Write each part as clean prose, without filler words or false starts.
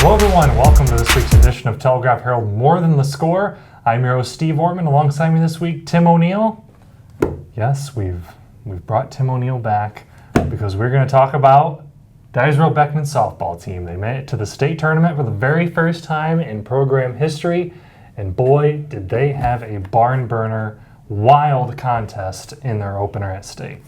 Hello everyone, welcome to this week's edition of Telegraph Herald More Than the Score. I'm your host Steve Ortman. Alongside me this week, Tim O'Neill. Yes, we've brought Tim O'Neill back because we're going to talk about Dyersville Beckman softball team. They made it to the state tournament for the very first time in program history, and boy, did they have a barn burner, wild contest in their opener at state.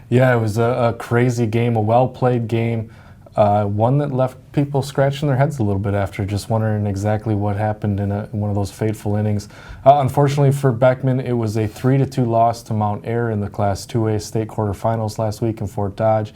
Yeah, it was a crazy game, a well-played game. One that left people scratching their heads a little bit after, just wondering exactly what happened in one of those fateful innings. Unfortunately for Beckman, it was a 3-2 loss to Mount Ayr in the Class 2A state quarterfinals last week in Fort Dodge.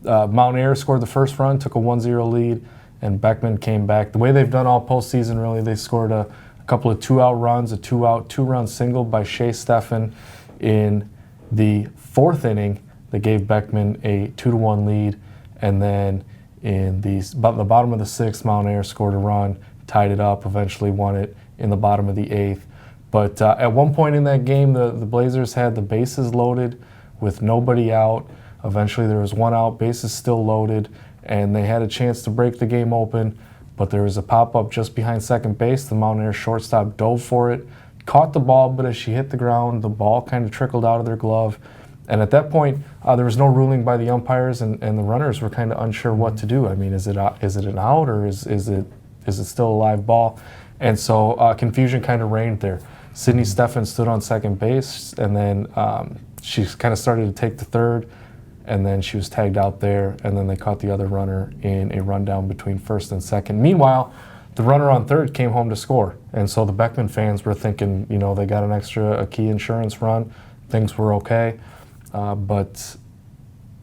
Mount Ayr scored the first run, took a 1-0 lead, and Beckman came back. The way they've done all postseason, really, they scored a couple of two-out runs, a two-run single by Shea Steffen in the fourth inning that gave Beckman a 2-1 lead. And then in the bottom of the sixth, Mount Ayr scored a run, tied it up, eventually won it in the bottom of the eighth. But at one point in that game, the Blazers had the bases loaded with nobody out. Eventually there was one out, bases still loaded, and they had a chance to break the game open. But there was a pop-up just behind second base. The Mount Ayr shortstop dove for it, caught the ball, but as she hit the ground, the ball kind of trickled out of their glove. And at that point, there was no ruling by the umpires, and the runners were kind of unsure what to do. I mean, is it an out, or is it still a live ball? And so confusion kind of reigned there. Sydney Steffen stood on second base, and then she kind of started to take the third, and then she was tagged out there, and then they caught the other runner in a rundown between first and second. Meanwhile, the runner on third came home to score, and so the Beckman fans were thinking, they got a key insurance run, things were okay. But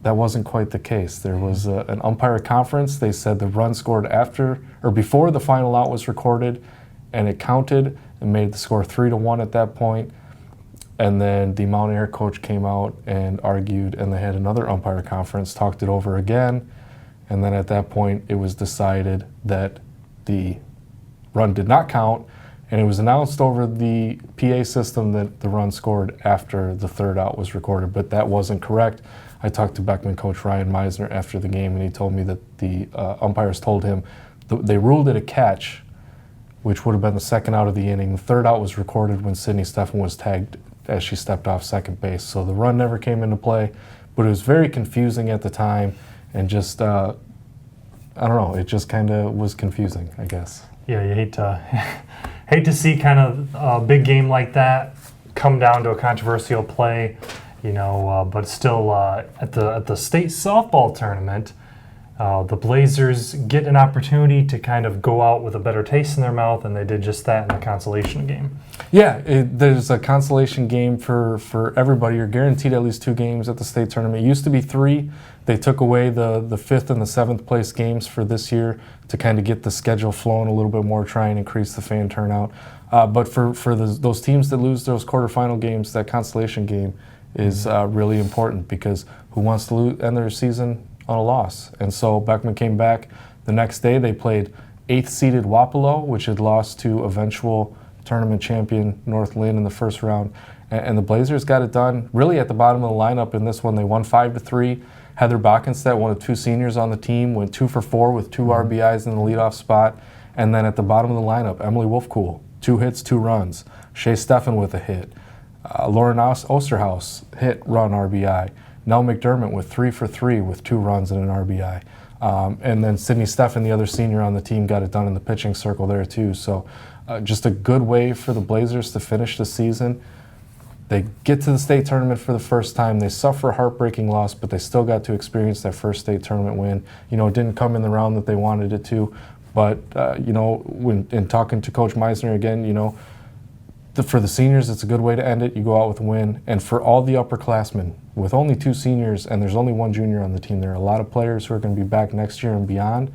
that wasn't quite the case. There was an umpire conference. They said the run scored after or before the final out was recorded, and it counted and made the score 3-1 at that point. And then the Mount Ayr coach came out and argued, and they had another umpire conference, talked it over again, and then at that point it was decided that the run did not count. And it was announced over the PA system that the run scored after the third out was recorded, but that wasn't correct. I talked to Beckman coach Ryan Meisner after the game, and he told me that the umpires told him they ruled it a catch, which would have been the second out of the inning. The third out was recorded when Sydney Steffen was tagged as she stepped off second base. So the run never came into play, but it was very confusing at the time, and just, I don't know, it just kind of was confusing, I guess. Yeah, you hate to see kind of a big game like that come down to a controversial play, but still at the state softball tournament, the Blazers get an opportunity to kind of go out with a better taste in their mouth, and they did just that in the consolation game. Yeah, there's a consolation game for everybody. You're guaranteed at least 2 games at the state tournament. It used to be 3. They took away the 5th and the 7th place games for this year to kind of get the schedule flowing a little bit more, try and increase the fan turnout. But for those teams that lose those quarterfinal games, that consolation game is really important, because who wants to end their season on a loss? And so Beckman came back the next day. They played 8th-seeded Wapello, which had lost to eventual tournament champion North Lynn in the first round. And the Blazers got it done really at the bottom of the lineup in this one. They won 5-3. Heather Backenstedt, one of 2 seniors on the team, went 2 for 4 with 2 RBIs in the leadoff spot. And then at the bottom of the lineup, Emily Wolfkuhl, 2 hits, 2 runs. Shea Steffen with a hit. Lauren Osterhaus, hit, run, RBI. Nell McDermott with 3 for 3 with 2 runs and an RBI. And then Sydney Steffen, the other senior on the team, got it done in the pitching circle there too. So just a good way for the Blazers to finish the season. They get to the state tournament for the first time. They suffer a heartbreaking loss, but they still got to experience that first state tournament win. It didn't come in the round that they wanted it to, but when in talking to Coach Meisner again, for the seniors, it's a good way to end it. You go out with a win. And for all the upperclassmen, with only 2 seniors and there's only 1 junior on the team, there are a lot of players who are going to be back next year and beyond.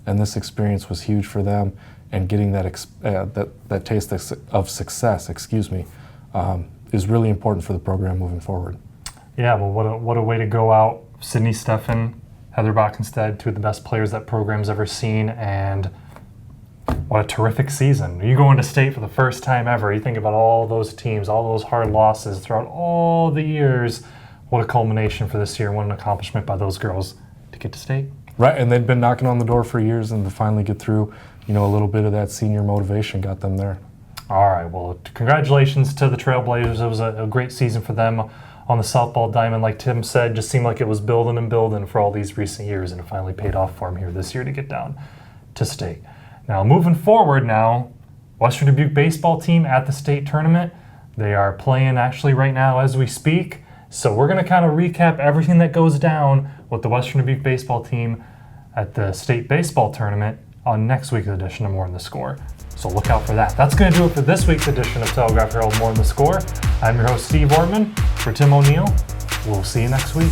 And this experience was huge for them. And getting that taste of success, is really important for the program moving forward. Yeah, well, what a way to go out. Sydney Steffen, Heather Backenstedt, 2 of the best players that program's ever seen, and what a terrific season. You go into state for the first time ever. You think about all those teams, all those hard losses throughout all the years. What a culmination for this year. What an accomplishment by those girls to get to state. Right, and they'd been knocking on the door for years, and to finally get through, a little bit of that senior motivation got them there. All right, well, congratulations to the Trailblazers. It was a great season for them on the softball diamond. Like Tim said, just seemed like it was building and building for all these recent years, and it finally paid off for them here this year to get down to state. Now, moving forward now, Western Dubuque baseball team at the state tournament. They are playing actually right now as we speak. So we're going to kind of recap everything that goes down with the Western Dubuque baseball team at the state baseball tournament on next week's edition of More on the Score. So look out for that. That's going to do it for this week's edition of Telegraph Herald More on the Score. I'm your host, Steve Ortman. For Tim O'Neill, we'll see you next week.